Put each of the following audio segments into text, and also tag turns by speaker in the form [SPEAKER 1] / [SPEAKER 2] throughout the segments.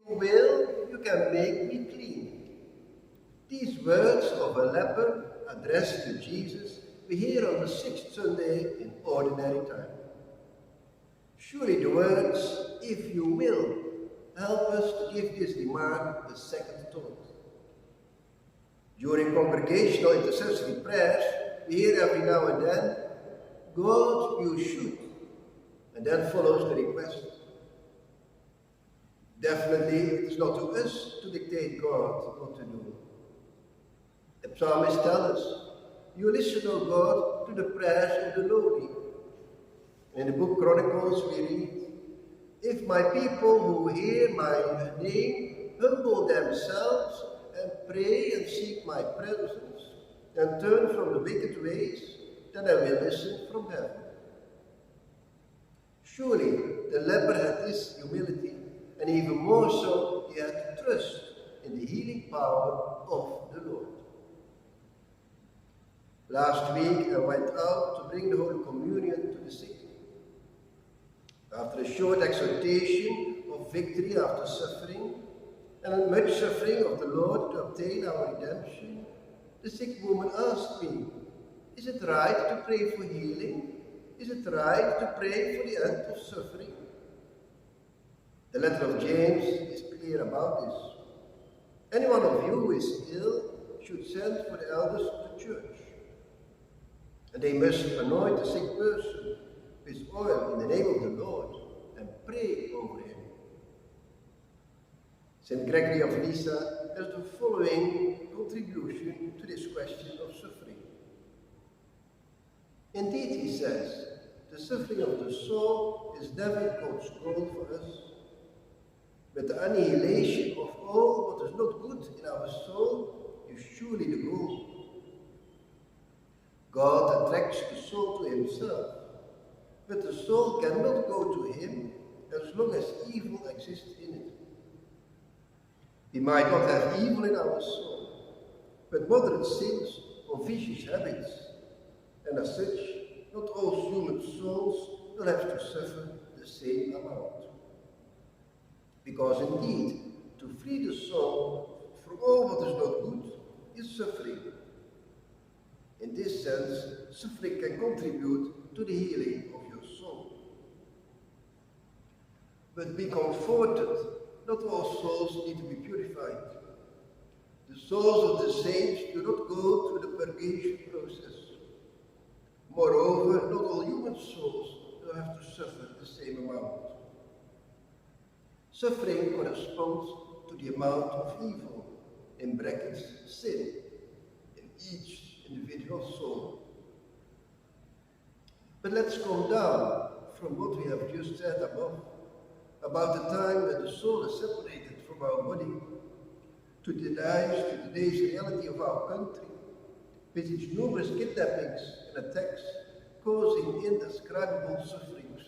[SPEAKER 1] you will, you can make me clean. These words of a leper addressed to Jesus we hear on the 6th Sunday in ordinary time. Surely the words, if you will, help us to give this remark a second thought. During congregational intercessory prayers, we hear every now and then, God, you should, and then follows the request. Definitely, it is not to us to dictate God what to do. The psalmist tells us, you listen, O God, to the prayers of the lowly. In the book Chronicles we read, if my people who hear my name humble themselves and pray and seek my presence and turn from the wicked ways, then I will listen from heaven. Surely the leper had this humility, and even more so, he had trust in the healing power of the Lord. Last week I went out to bring the Holy Communion to the sick. After a short exhortation of victory after suffering, and much suffering of the Lord to obtain our redemption, the sick woman asked me, is it right to pray for healing? Is it right to pray for the end of suffering? The letter of James is clear about this. Any one of you who is ill should send for the elders of the church. And they must anoint the sick person with oil in the name of the Lord and pray over him. St. Gregory of Nyssa has the following contribution to this question of suffering. Indeed, he says, the suffering of the soul is never God's goal for us, but the annihilation of all what is not good in our soul is surely the goal. God attracts the soul to himself, but the soul cannot go to him as long as evil exists in it. We might not have evil in our soul, but moderate sins or vicious habits, and as such, not all human souls will have to suffer the same amount. Because indeed, to free the soul from all what is not good is suffering. In this sense, suffering can contribute to the healing of your soul. But be comforted, not all souls need to be purified. The souls of the saints do not go through the purgation process. Moreover, not all human souls will have to suffer the same amount. Suffering corresponds to the amount of evil, in brackets, sin, in each individual soul. But let's come down from what we have just said above, about the time when the soul is separated from our body, to today's reality of our country, with its numerous kidnappings and attacks, causing indescribable sufferings.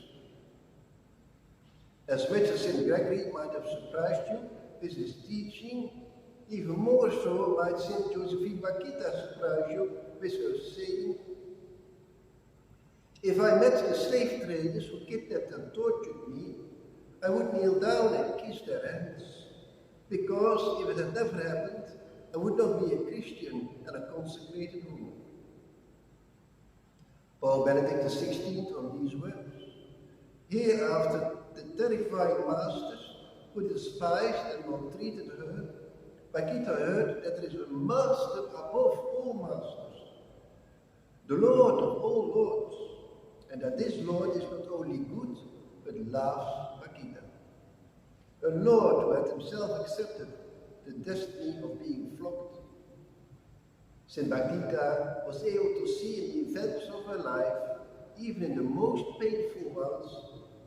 [SPEAKER 1] As much as St. Gregory might have surprised you with his teaching, even more so might St. Josephine Bakhita surprise you with her saying, if I met the slave traders who kidnapped and tortured me, I would kneel down and kiss their hands, because if it had never happened, I would not be a Christian and a consecrated woman. Pope Benedict XVI on these words. Here, after the terrifying masters who despised and maltreated her, Bakhita heard that there is a master above all masters, the Lord of all lords, and that this Lord is not only good, but loves Bakhita. A Lord who had himself accepted the destiny of being flogged. St. Bakhita was able to see in the events of her life, even in the most painful ones,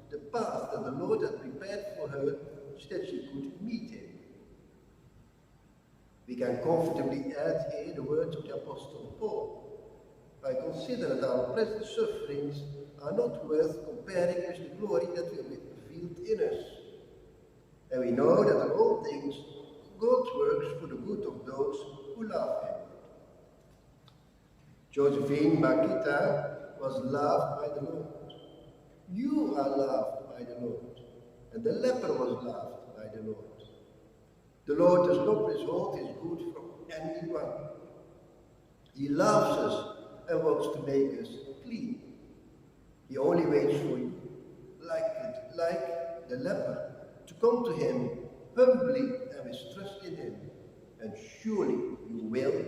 [SPEAKER 1] the path that the Lord had prepared for her so that she could meet him. We can comfortably add here the words of the Apostle Paul. I consider that our present sufferings are not worth comparing with the glory that will be revealed in us. And we know that in all things God works for the good of those who love him. Josephine Bakhita was loved by the Lord. You are loved by the Lord, and the leper was loved by the Lord. The Lord does not withhold his good from anyone. He loves us and wants to make us clean. He only waits for you, like the leper, to come to him humbly and with trust in him. And surely you will